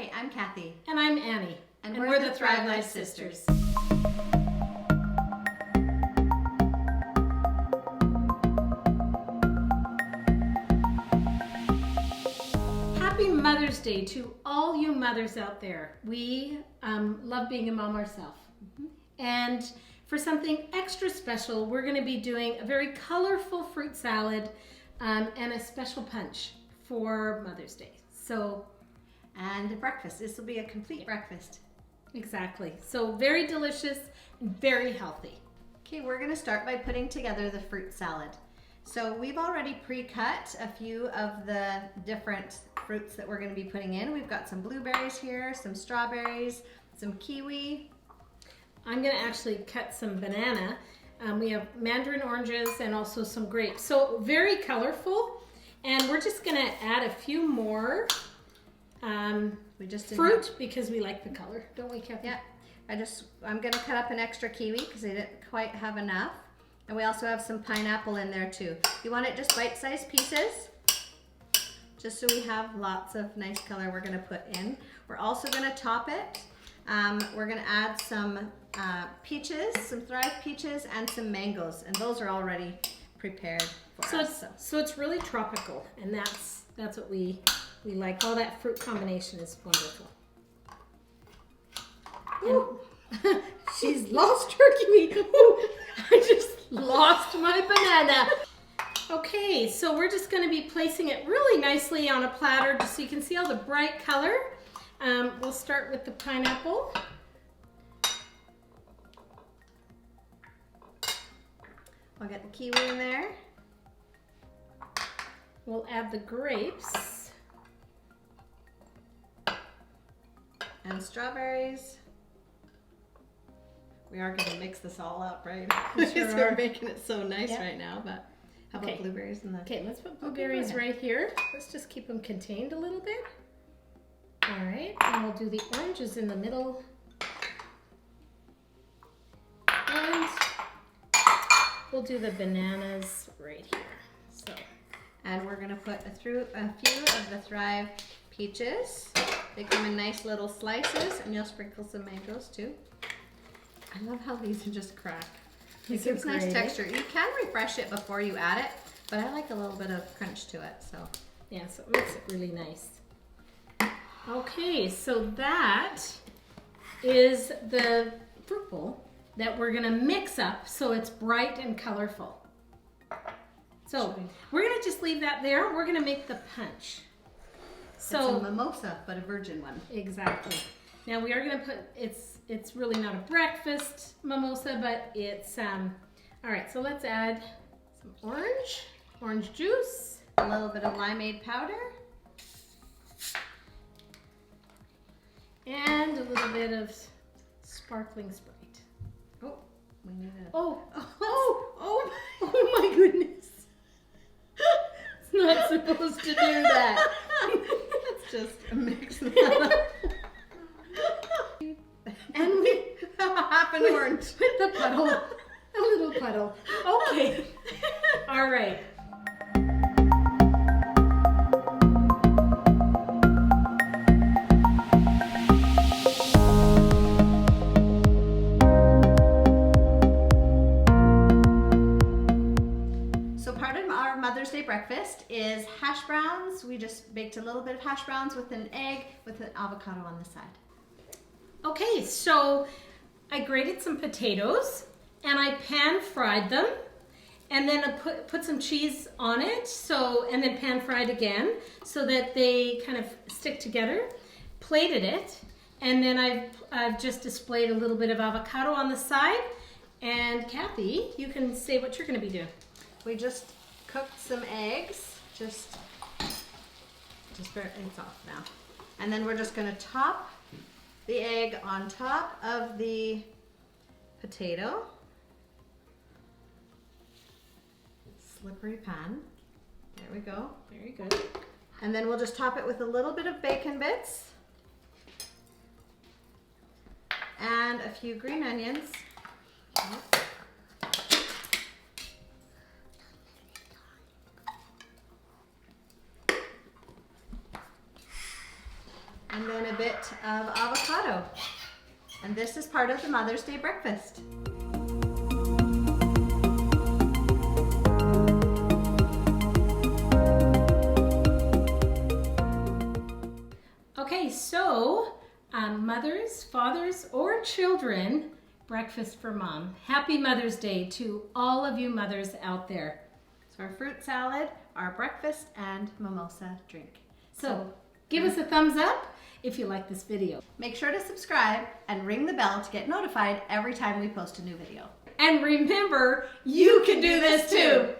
Hi, I'm Kathy. And I'm Annie. And we're the Thrive Life Sisters. Happy Mother's Day to all you mothers out there. We love being a mom ourselves. And for something extra special, we're going to be doing a very colorful fruit salad and a special punch for Mother's Day. And breakfast. This will be a complete breakfast. Exactly. So very delicious and very healthy. Okay, we're going to start by putting together the fruit salad. So we've already pre-cut a few of the different fruits that we're going to be putting in. We've got some blueberries here, some strawberries, some kiwi. I'm going to actually cut some banana. We have mandarin oranges and also some grapes. So very colorful. And we're just going to add a few more fruit because we like the color, don't we, Kathy? Yeah. I'm going to cut up an extra kiwi because I didn't quite have enough. And we also have some pineapple in there too. You want it just bite-sized pieces, just so we have lots of nice color we're going to put in. We're also going to top it. We're going to add some peaches, some Thrive peaches, and some mangoes, and those are already prepared for us. So it's really tropical, and that's what we like. All that fruit combination is wonderful. She's lost her kiwi. I just lost my banana. Okay, so we're just going to be placing it really nicely on a platter just so you can see all the bright color. We'll start with the pineapple. I'll get the kiwi in there. We'll add the grapes. And strawberries. We are going to mix this all up, right? Sure We're making it so nice right now, but how about Okay. blueberries in the... Okay, let's put blueberries right here. Let's just keep them contained a little bit. All right, and we'll do the oranges in the middle. And we'll do the bananas right here. So, and we're going to put a few of the Thrive peaches. They come in nice little slices, and you'll sprinkle some mangoes too. I love how these just crack. It gives nice texture. You can refresh it before you add it, but I like a little bit of crunch to it. So yeah, so it makes it really nice. Okay, so that is the fruit bowl that we're gonna mix up so it's bright and colorful. So we're gonna just leave that there. We're gonna make the punch. So it's a mimosa, but a virgin one. Exactly. Now we are gonna put, it's really not a breakfast mimosa, but it's, all right, so let's add some orange juice. A little bit of limeade powder. And a little bit of sparkling Sprite. Oh, we need a... Oh my goodness. It's not supposed to do that. Let's just mix that up. And we half an orange. With the puddle, a little puddle. Okay. All right. So part of our Mother's Day breakfast is hash browns. We just baked a little bit of hash browns with an egg with an avocado on the side. Okay, so I grated some potatoes and I pan fried them, and then I put some cheese on it, and then pan fried again so that they kind of stick together. Plated it, and then I've just displayed a little bit of avocado on the side. And Kathy, you can say what you're going to be doing. We just cooked some eggs, just it's off now, and then we're just going to top the egg on top of the potato. Slippery pan. There we go. Very good. And then we'll just top it with a little bit of bacon bits and a few green onions. and then a bit of avocado. And this is part of the Mother's Day breakfast. Okay, so mothers, fathers, or children, breakfast for mom. Happy Mother's Day to all of you mothers out there. So our fruit salad, our breakfast, and mimosa drink. So give us a thumbs up if you like this video. Make sure to subscribe and ring the bell to get notified every time we post a new video. And remember, you can do this too.